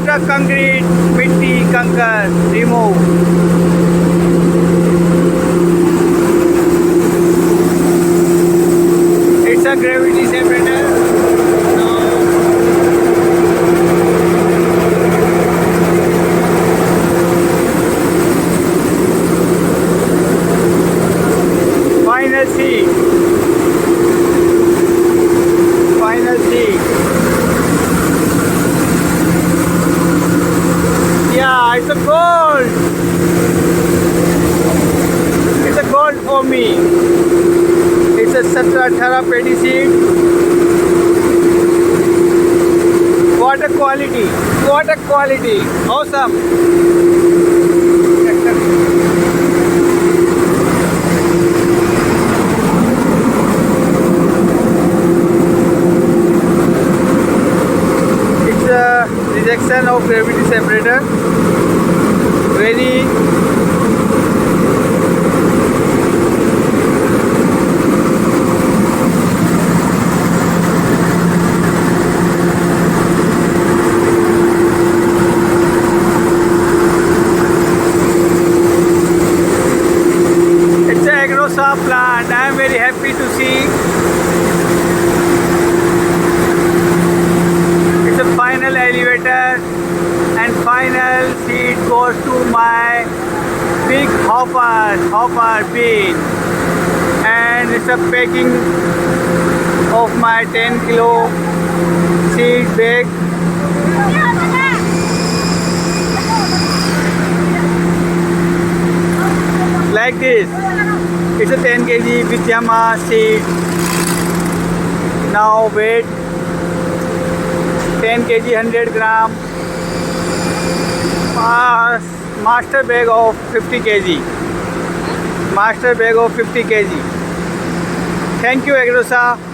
the concrete, mitti, kankar, remove. It's a gravity separator. Final seat. Final seat. Yeah, it's a gold. It's a gold for me. It's a Seperator Paddy seed. What a quality. What a quality. Awesome. Rejection of gravity separator. Very it's a Agrosaw'S plant. I am very happy to see. It's a final elevator and final seat goes to my big hopper bin, and it's a packing of my 10 kilo seed bag. Like this. It's a 10 kg Vityama seed. Now weight 10 kg 100 gram. Master bag of 50 kg. Master bag of 50 kg. Thank you, Agrosaw'S.